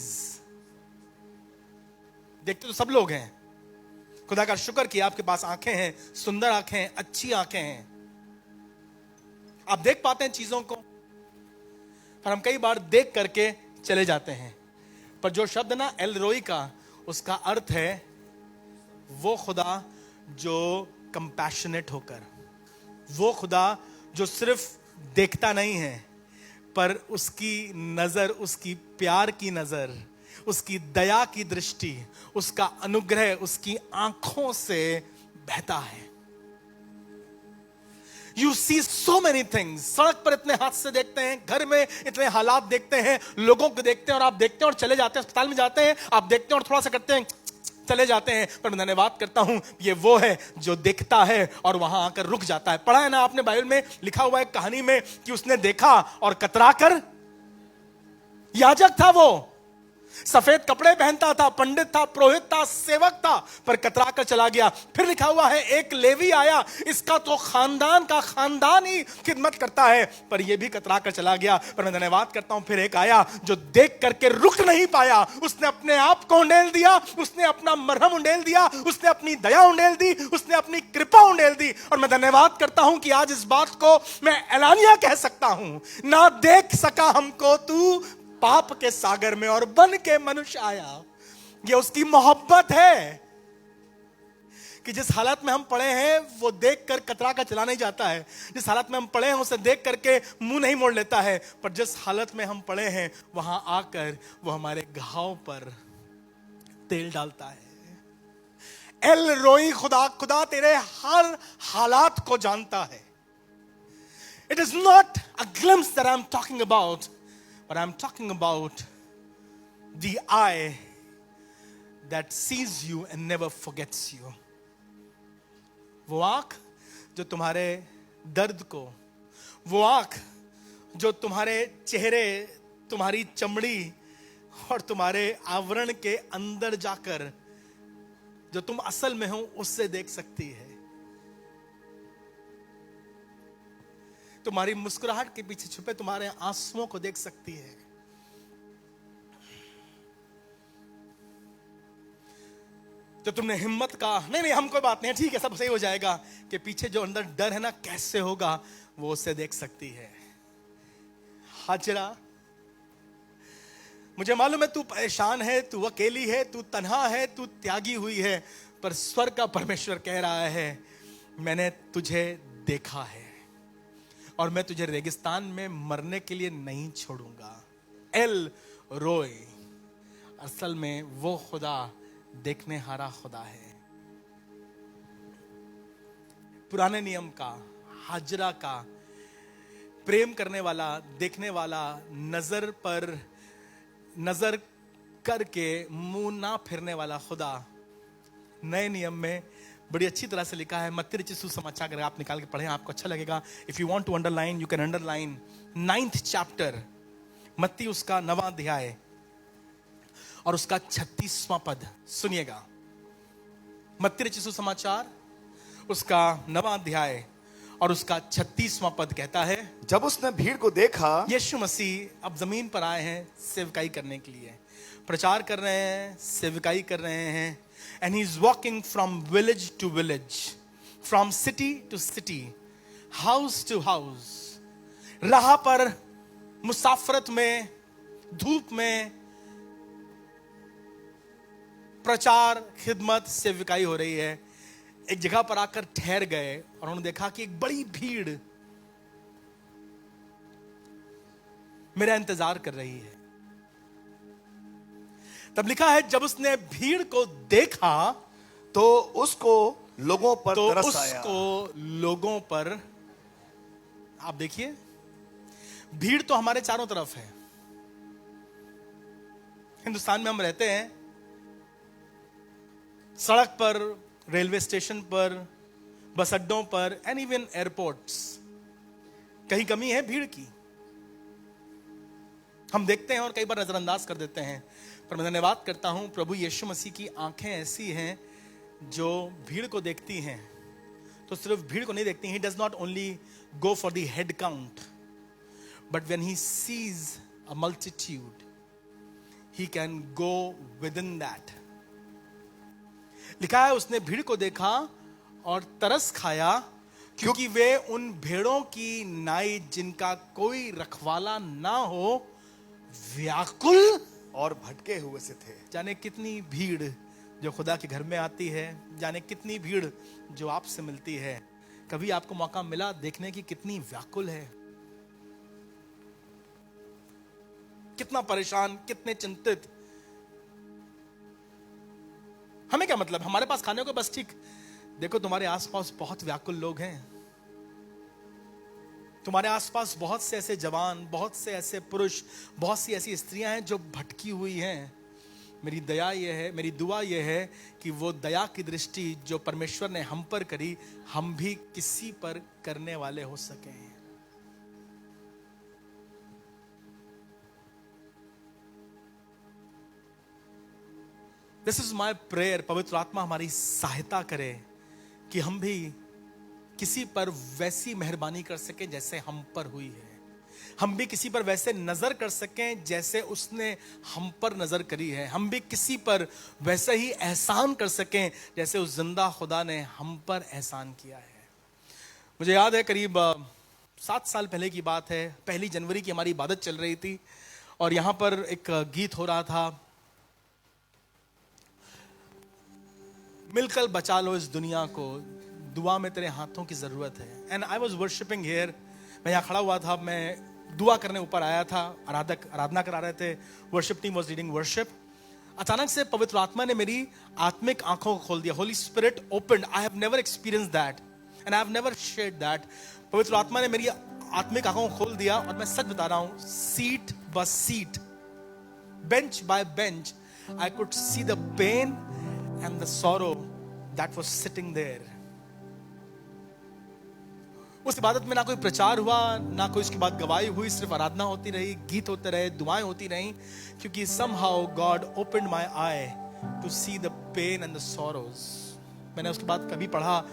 Speaker 1: देखते तो सब लोग हैं, खुदा का शुक्र कि आपके पास आंखें हैं, सुंदर आंखें हैं, अच्छी आंखें हैं, आप देख पाते हैं चीजों को, पर हम कई बार देख करके चले जाते हैं। पर जो शब्द ना एल रोई का, उसका अर्थ है वो खुदा जो कंपैशनेट होकर, वो खुदा जो सिर्फ देखता नहीं है पर उसकी नजर, उसकी प्यार की नजर, उसकी दया की दृष्टि, उसका अनुग्रह उसकी आंखों से बहता है। You see so many things। सड़क पर इतने हादसे देखते हैं, घर में इतने हालात देखते हैं, लोगों को देखते हैं और आप देखते हैं और चले जाते हैं। अस्पताल में जाते हैं, आप देखते हैं और थोड़ा सा करते हैं, चले जाते हैं। पर मैं धन्यवाद करता हूं, ये वो है जो देखता है और वहां आकर रुक जाता है। पढ़ा है ना आपने बाइबल में, लिखा हुआ है कहानी में कि उसने देखा और कतरा कर, याजक था वो, सफेद कपड़े पहनता था, पंडित था, पुरोहित था, सेवक था, पर कतरा कर चला गया। फिर लिखा हुआ है एक लेवी आया, इसका तो खानदान का खानदान ही खिदमत करता है, पर यह भी कतरा कर चला गया। पर मैं धन्यवाद करता हूं, फिर एक आया जो देख करके रुक नहीं पाया, उसने अपने आप को उंडेल दिया, उसने अपना मरहम उंडेल दिया, उसने अपनी दया उंडेल दी, उसने अपनी कृपा उंडेल दी। और मैं धन्यवाद करता हूं कि आज इस बात को मैं ऐलानिया कह सकता हूं, ना देख सका हमको तू पाप के सागर में और बन के मनुष्य आया, ये उसकी मोहब्बत है कि जिस हालत में हम पड़े हैं वो देख कर कतरा का चला नहीं जाता है, जिस हालत में हम पड़े हैं उसे देख करके मुंह नहीं मोड़ लेता है, पर जिस हालत में हम पड़े हैं वहां आकर वो हमारे घाव पर तेल डालता है। एल रोई, खुदा, खुदा तेरे हर हालात को जानता है। It is not a glimpse that I'm talking about, but I'm talking about the eye that sees you and never forgets you. वो आंख जो तुम्हारे दर्द को, वो आंख जो तुम्हारे चेहरे, तुम्हारी चमड़ी और तुम्हारे आवरण के अंदर जाकर जो तुम असल में हो उससे देख सकती है। तुम्हारी मुस्कुराहट के पीछे छुपे तुम्हारे आंसुओं को देख सकती है। जो तुमने हिम्मत का नहीं हम कोई बात नहीं, ठीक है सब सही हो जाएगा, कि पीछे जो अंदर डर है ना कैसे होगा, वो उससे देख सकती है। हाजरा, मुझे मालूम है तू परेशान है, तू अकेली है, तू तन्हा है, तू त्यागी हुई है, पर स्वर्ग का परमेश्वर कह रहा है मैंने तुझे देखा है और मैं तुझे रेगिस्तान में मरने के लिए नहीं छोड़ूंगा। एल रोय, असल में वो खुदा देखने हारा खुदा है। पुराने नियम का, हाजरा का प्रेम करने वाला, देखने वाला, नजर पर नजर करके मुंह ना फिरने वाला खुदा नए नियम में बड़ी अच्छी तरह से लिखा है। मत्ती रचित सुसमाचार अगर आप निकाल के पढ़ें आपको अच्छा लगेगा। If you want to underline you can underline 9th chapter, मत्ती उसका 9वां अध्याय और उसका 36वां पद सुनिएगा। मत्ती रचित सुसमाचार उसका 9वां अध्याय और उसका 36वां पद कहता है,
Speaker 2: जब उसने भीड़ को देखा,
Speaker 1: यीशु मसीह अब जमीन पर आए हैं सेवकाई करने के लिए, प्रचार कर रहे हैं, सेवकाई कर रहे हैं। And he's walking from village to village, from city to city, house to house. राह पर, मुसाफरत में, धूप में प्रचार, खिदमत, सेवकाई हो रही है। एक जगह पर आकर ठहर गए और उन्होंने देखा कि एक बड़ी भीड़ मेरा इंतजार कर रही है। तब लिखा है जब उसने भीड़ को देखा
Speaker 2: तो उसको लोगों पर
Speaker 1: तो
Speaker 2: तरस आया।
Speaker 1: उसको लोगों पर, आप देखिए भीड़ तो हमारे चारों तरफ है। हिंदुस्तान में हम रहते हैं, सड़क पर, रेलवे स्टेशन पर, बस अड्डों पर, एंड इवन एयरपोर्ट्स, कहीं कमी है भीड़ की। हम देखते हैं और कई बार नजरअंदाज कर देते हैं, पर मैं धन्यवाद करता हूं प्रभु यीशु मसीह की आंखें ऐसी हैं जो भीड़ को देखती हैं, तो सिर्फ भीड़ को नहीं देखती। He does not only go for the head count, but when he sees a multitude he can go with in that. लिखा है उसने भीड़ को देखा और तरस खाया, क्योंकि वे उन भेड़ों की नाई जिनका कोई रखवाला ना हो व्याकुल
Speaker 2: और भटके हुए से थे।
Speaker 1: जाने कितनी भीड़ जो खुदा के घर में आती है, जाने कितनी भीड़ जो आपसे मिलती है, कभी आपको मौका मिला देखने की कितनी व्याकुल है, कितना परेशान, कितने चिंतित। हमें क्या मतलब, हमारे पास खाने को बस ठीक। देखो तुम्हारे आसपास बहुत व्याकुल लोग हैं, तुम्हारे आसपास बहुत से ऐसे जवान, बहुत से ऐसे पुरुष, बहुत सी ऐसी स्त्रियां हैं जो भटकी हुई हैं। मेरी दया ये है, मेरी दुआ ये है कि वो दया की दृष्टि जो परमेश्वर ने हम पर करी, हम भी किसी पर करने वाले हो सकें। दिस इज माय प्रेयर, पवित्र आत्मा हमारी सहायता करे कि हम भी किसी पर वैसी मेहरबानी कर सकें जैसे हम पर हुई है। हम भी किसी पर वैसे नजर कर सकें जैसे उसने हम पर नजर करी है। हम भी किसी पर वैसे ही एहसान कर सकें जैसे उस जिंदा खुदा ने हम पर एहसान किया है। मुझे याद है करीब 7 साल पहले की बात है, 1 जनवरी की हमारी इबादत चल रही थी और यहाँ पर एक गीत हो रहा था, मिलकर बचा लो इस दुनिया को, दुआ में तेरे हाथों की जरूरत है। And I was worshipping here, मैं यहाँ खड़ा हुआ था, मैं दुआ करने ऊपर आया था, आराधना करा रहे थे, worship team was leading worship. अचानक से पवित्र आत्मा ने मेरी आत्मिक आंखों को खोल दिया। Holi spirit opened, I have never experience that and I have never shared that. पवित्र आत्मा ने मेरी आत्मिक आंखों को खोल दिया और मैं सच बता रहा हूं, seat by seat, bench by bench, I could see the pain and the sorrow that was sitting there. उस इबादत में ना कोई प्रचार हुआ, ना कोई उसके बाद गवाही हुई, सिर्फ आराधना होती रही, गीत होते रहे, दुआएं होती रही, क्योंकि somehow God opened my eye to see the pain and the sorrows. मैंने उसके बाद कभी पढ़ा,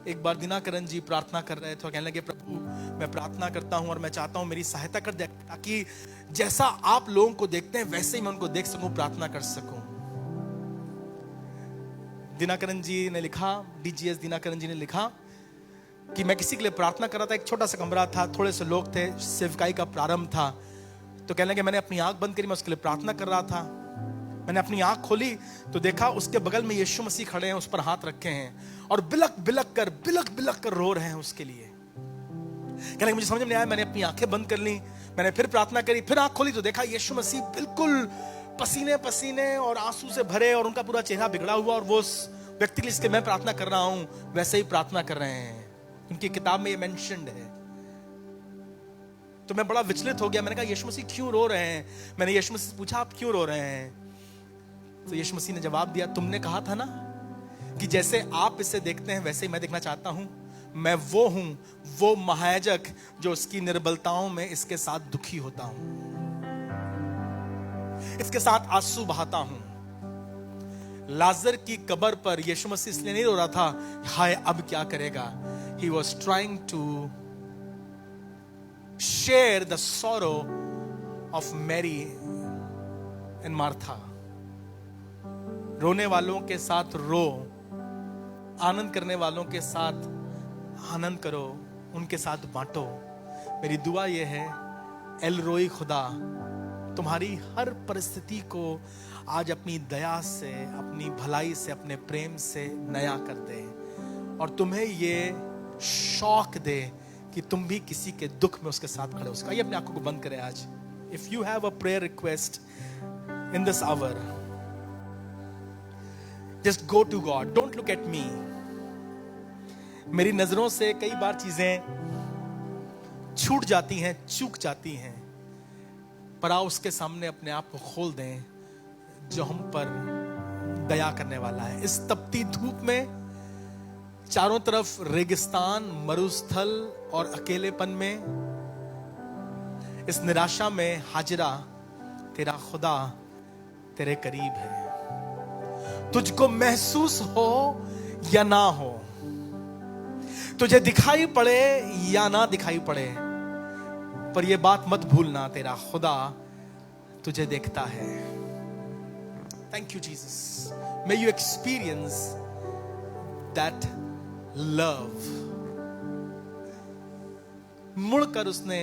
Speaker 1: एक बार दिनाकरण जी प्रार्थना कर रहे थे और कहने लगे, प्रभु मैं प्रार्थना करता हूं और मैं चाहता हूं मेरी सहायता कर दे, ताकि जैसा आप लोगों को देखते हैं वैसे ही मैं उनको देख सकूं, प्रार्थना कर सकूं। दिनाकरण जी ने लिखा, डीजीएस दिनाकरण जी ने लिखा कि मैं किसी के लिए प्रार्थना कर रहा था, एक छोटा सा कमरा था, थोड़े से लोग थे, सेवकाई का प्रारंभ था, तो कहने लगे मैंने अपनी आंख बंद करी, मैं उसके लिए प्रार्थना कर रहा था। मैंने अपनी आंख खोली तो देखा उसके बगल में यीशु मसीह खड़े हैं, उस पर हाथ रखे हैं और बिलक बिलक कर रो रहे हैं उसके लिए। कहने लगे मुझे समझ में नहीं आया, मैंने अपनी आंखें बंद कर ली, मैंने फिर प्रार्थना करी, फिर आंख खोली तो देखा यीशु मसीह बिल्कुल पसीने और आंसू से भरे और उनका पूरा चेहरा बिगड़ा हुआ, और वो उस व्यक्ति के लिए जिसके मैं प्रार्थना कर रहा हूं वैसे ही प्रार्थना कर रहे हैं। उनकी किताब में ये मेंशन्ड है। तो मैं बड़ा विचलित हो गया, मैंने कहा यीशु मसीह क्यों रो रहे हैं? मैंने यीशु मसीह से पूछा आप क्यों रो रहे हैं? तो यीशु मसीह ने जवाब दिया, तुमने कहा था ना कि जैसे आप इसे देखते हैं वैसे ही मैं देखना चाहता हूं। मैं वो हूं, वो महायाजक जो उसकी निर्बलताओं में इसके साथ दुखी होता हूं, इसके साथ आंसू बहाता हूं। लाजर की कब्र पर यीशु मसीह इसलिए नहीं रो रहा था, हाय अब क्या करेगा। He was trying to share the sorrow of Mary and Martha. रोने वालों के साथ रो, आनंद करने वालों के साथ आनंद करो, उनके साथ बांटो। मेरी दुआ यह है, एल रोई खुदा तुम्हारी हर परिस्थिति को आज अपनी दया से, अपनी भलाई से, अपने प्रेम से नया कर दे और तुम्हें ये शौक दे कि तुम भी किसी के दुख में उसके साथ खड़े हो सको। आइए अपनी आंखों को बंद करें आज। If you have a prayer request in this hour, just go to God, don't look at me. मेरी नजरों से कई बार चीजें छूट जाती हैं, चूक जाती हैं, पर आओ उसके सामने अपने आप को खोल दें जो हम पर दया करने वाला है। इस तपती धूप में, चारों तरफ रेगिस्तान, मरुस्थल और अकेलेपन में, इस निराशा में हाजिरा तेरा खुदा तेरे करीब है। तुझको महसूस हो या ना हो, तुझे दिखाई पड़े या ना दिखाई पड़े, पर यह बात मत भूलना, तेरा खुदा तुझे देखता है। Thank you Jesus, may you experience that love. मुड़कर उसने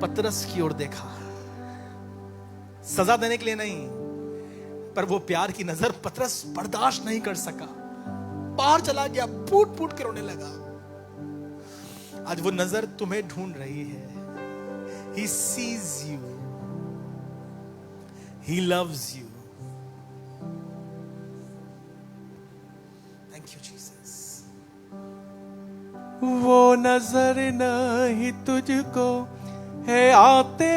Speaker 1: पतरस की ओर देखा, सजा देने के लिए नहीं, पर वो प्यार की नजर पतरस बर्दाश्त नहीं कर सका, बाहर चला गया, फूट फूट के रोने लगा। आज वो नजर तुम्हें ढूंढ रही है। He sees you, He loves you. Thank you Jesus.
Speaker 3: वो नजर नहीं तुझको है आते,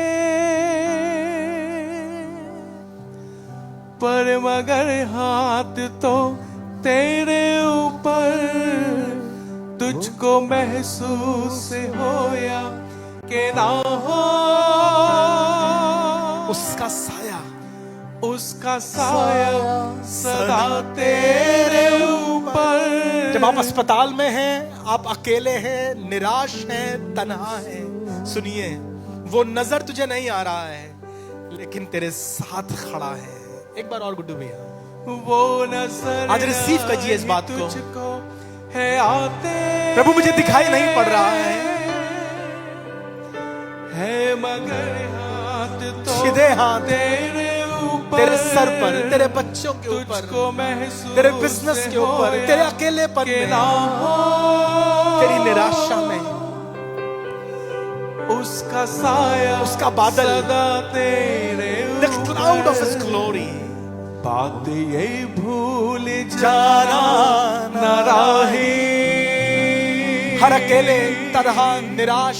Speaker 3: पर मगर हाथ तो तेरे ऊपर, तुझको महसूस हो या के ना हो,
Speaker 1: उसका साया,
Speaker 3: उसका साया सदा तेरे ऊपर।
Speaker 1: जब आप अस्पताल में हैं, आप अकेले हैं, निराश हैं, तन्हा हैं, सुनिए, वो नजर तुझे नहीं आ रहा है लेकिन तेरे साथ खड़ा है। एक बार और गुड्डू भैया,
Speaker 3: वो नजर
Speaker 1: आज रिसीव कीजिए इस बात को।
Speaker 3: तुझको है आते,
Speaker 1: प्रभु मुझे दिखाई नहीं पड़ रहा
Speaker 3: है मगर हाथ तो
Speaker 1: सीधे हाथ
Speaker 3: तेरे ऊपर, ऊपर,
Speaker 1: तेरे सर पर, तेरे बच्चों के ऊपर,
Speaker 3: तुझको महसूस
Speaker 1: तेरे बिजनेस के ऊपर,
Speaker 3: होया
Speaker 1: तेरे अकेलेपन
Speaker 3: के
Speaker 1: में,
Speaker 3: ना हो
Speaker 1: तेरी निराशा में,
Speaker 3: उसका साया,
Speaker 1: उसका बादल,
Speaker 3: सदा तेरे
Speaker 1: the cloud of His
Speaker 3: ऊपर।
Speaker 1: glory,
Speaker 3: बात ये भूल
Speaker 1: जाना
Speaker 3: न राही,
Speaker 1: हर अकेले, तरह, निराश,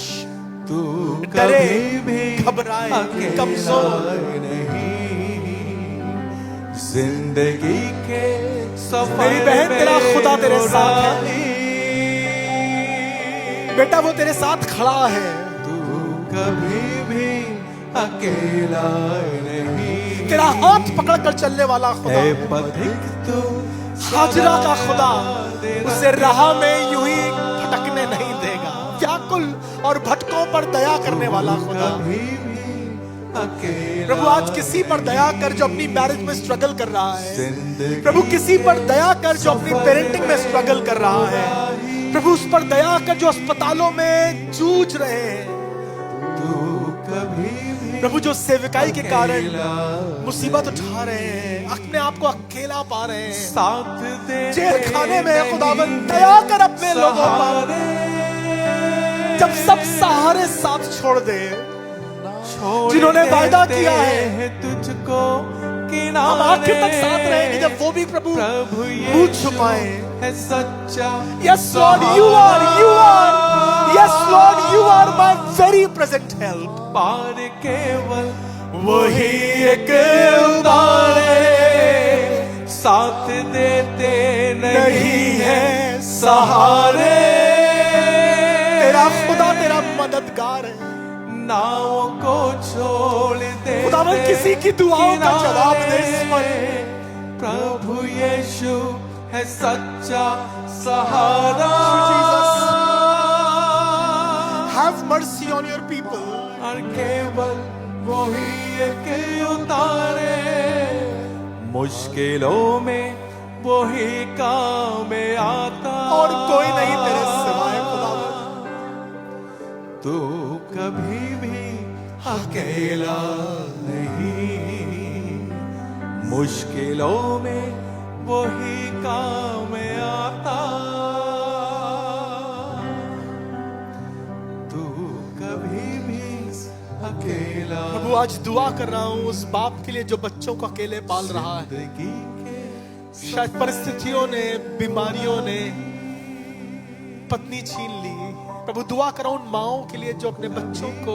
Speaker 3: तू
Speaker 1: डरे,
Speaker 3: कभी भी
Speaker 1: घबराए,
Speaker 3: अकेला
Speaker 1: कमजोर
Speaker 3: नहीं। जिंदगी के सफर
Speaker 1: मेरी बहन, तेरा खुदा तेरे साथ है।
Speaker 3: है,
Speaker 1: बेटा वो तेरे साथ खड़ा है।
Speaker 3: तू कभी भी अकेला नहीं।
Speaker 1: तेरा हाथ पकड़कर चलने वाला खुदा,
Speaker 3: है पथिक तू
Speaker 1: हाजरा का खुदा,
Speaker 3: तेरा
Speaker 1: उसे राह में यूं ही भटकने नहीं देगा। व्याकुल और भटकों पर दया करने वाला खुदा।
Speaker 3: कभी भी अकेला
Speaker 1: प्रभु आज किसी पर दया कर जो अपनी मैरिज में स्ट्रगल कर रहा है।
Speaker 3: जिंदगी
Speaker 1: प्रभु किसी पर दया कर जो अपनी पेरेंटिंग में स्ट्रगल कर रहा है। प्रभु उस पर दया कर जो अस्पतालों में जूझ रहे हैं।
Speaker 3: तू कभी भी
Speaker 1: प्रभु जो सेविकाई के कारण
Speaker 3: अकेला
Speaker 1: मुसीबत उठा रहे हैं, अपने आप को अकेला पा रहे हैं,
Speaker 3: साथ दे
Speaker 1: जेल खाने में खुदावंद दया कर अपने लोगों पर। जब सब सहारे साथ छोड़ दे, जिन्होंने वायदा किया है
Speaker 3: तुझको
Speaker 1: हम आखिर तक साथ रहेंगे, जब वो भी प्रभु मुंह छुपाए।
Speaker 3: है सच्चा।
Speaker 1: Yes Lord, you are yes Lord, you are my very present help।
Speaker 3: पार केवल
Speaker 1: वही एक
Speaker 3: उतारे, साथ देते नहीं है सहारे।
Speaker 1: तेरा खुदा तेरा मददगार है।
Speaker 3: नावों को छोड़ दे,
Speaker 1: खुदावंद किसी की दुआओं का जवाब दे इस पर।
Speaker 3: प्रभु यीशु है सच्चा सहारा।
Speaker 1: Have mercy on your people।
Speaker 3: और केवल वही एक उतारे, मुश्किलों में वही काम में आता।
Speaker 1: और कोई नहीं तेरे सिवाय खुदावंद।
Speaker 3: तू कभी भी अकेला नहीं, मुश्किलों में वही काम में आता। तू कभी भी अकेला।
Speaker 1: प्रभु आज दुआ कर रहा हूँ उस बाप के लिए जो बच्चों को अकेले पाल रहा है।
Speaker 3: जिंदगी के
Speaker 1: शायद परिस्थितियों ने, बीमारियों ने पत्नी छीन ली। प्रभु दुआ कर रहा हूं उन माओं के लिए जो अपने बच्चों को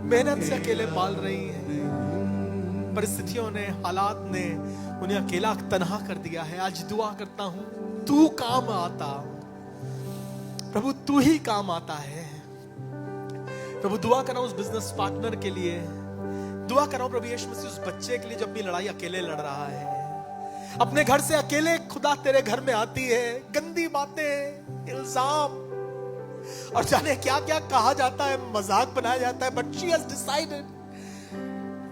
Speaker 1: मेहनत से अकेले पाल रही हैं। परिस्थितियों ने, हालात ने उन्हें अकेला तन्हा कर दिया है। आज दुआ करता हूं तू काम आता, प्रभु तू ही काम आता है। प्रभु दुआ कर रहा हूं उस बिजनेस पार्टनर के लिए, दुआ कर रहा हूं प्रभु यीशु मसीह उस बच्चे के लिए जो अपनी लड़ाई अकेले लड़ रहा है। अपने घर से अकेले खुदा तेरे घर में आती है, गंदी बातें, इल्जाम और जाने क्या क्या कहा जाता है, मजाक बनाया जाता है। But she has decided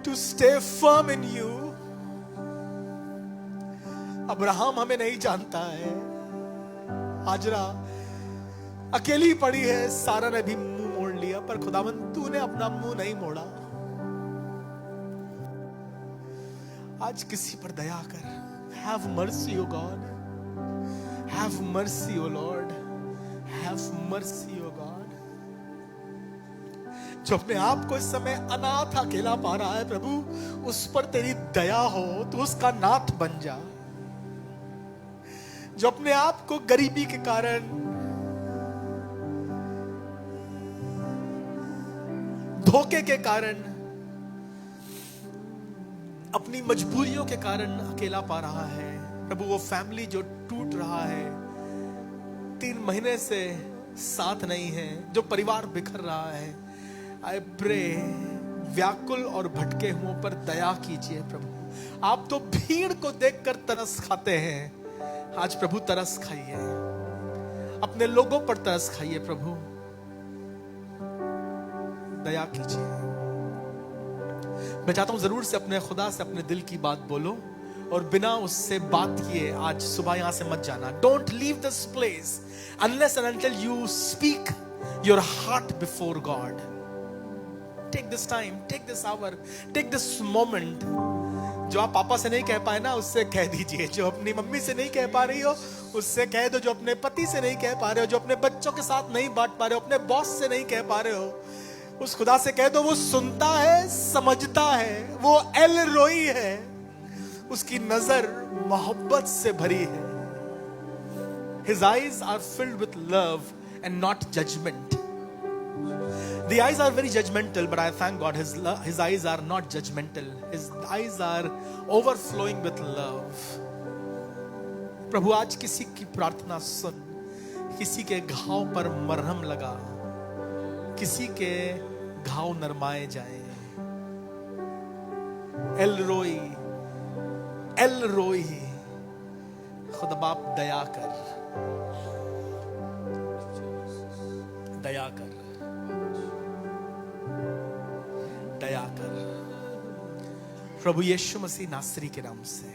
Speaker 1: to stay firm in you. Abraham हमें नहीं जानता है, हाजरा अकेली पड़ी है, सारा ने भी मुंह मोड़ लिया, पर खुदावंद तूने अपना मुंह नहीं मोड़ा। आज किसी पर दया कर। Have mercy, O God. Have mercy, O Lord. Have mercy, O God. जो अपने आप को इस समय अनाथ अकेला पा रहा है, प्रभु उस पर तेरी दया हो, तू उसका नाथ बन जा। जो अपने आप को गरीबी के कारण, धोखे के कारण, अपनी मजबूरियों के कारण अकेला पा रहा है, प्रभु वो फैमिली जो टूट रहा है, 3 महीने से साथ नहीं है, जो परिवार बिखर रहा है, आई प्रे व्याकुल और भटके हुओं पर दया कीजिए प्रभु। आप तो भीड़ को देखकर तरस खाते हैं, आज प्रभु तरस खाइए, अपने लोगों पर तरस खाइए प्रभु, दया कीजिए। मैं चाहता हूं जरूर से अपने खुदा से अपने दिल की बात बोलो और बिना उससे बात किए आज सुबह यहां से मत जाना। Don't leave this place unless and until you speak your heart before God. Take this time, take this hour, take this moment. जो आप पापा से नहीं कह पाए ना, उससे कह दीजिए। जो अपनी मम्मी से नहीं कह पा रही हो, उससे कह दो। जो अपने पति से नहीं कह पा रहे हो, जो अपने बच्चों के साथ नहीं बांट पा रहे हो, अपने बॉस से नहीं कह पा रहे हो, उस खुदा से कह दो। वो सुनता है, समझता है, वो एल रोई है, उसकी नजर मोहब्बत से भरी है। His eyes are filled with love and not judgment. The eyes are very judgmental, but I thank God his eyes are not judgmental. His eyes are overflowing with love. प्रभु आज किसी की प्रार्थना सुन, किसी के घाव पर मरहम लगा, किसी के घाव नरमाए जाए। एल रोई, खुदा बाप दया कर, दया कर, दया कर। प्रभु यीशु मसीह नासरी के नाम से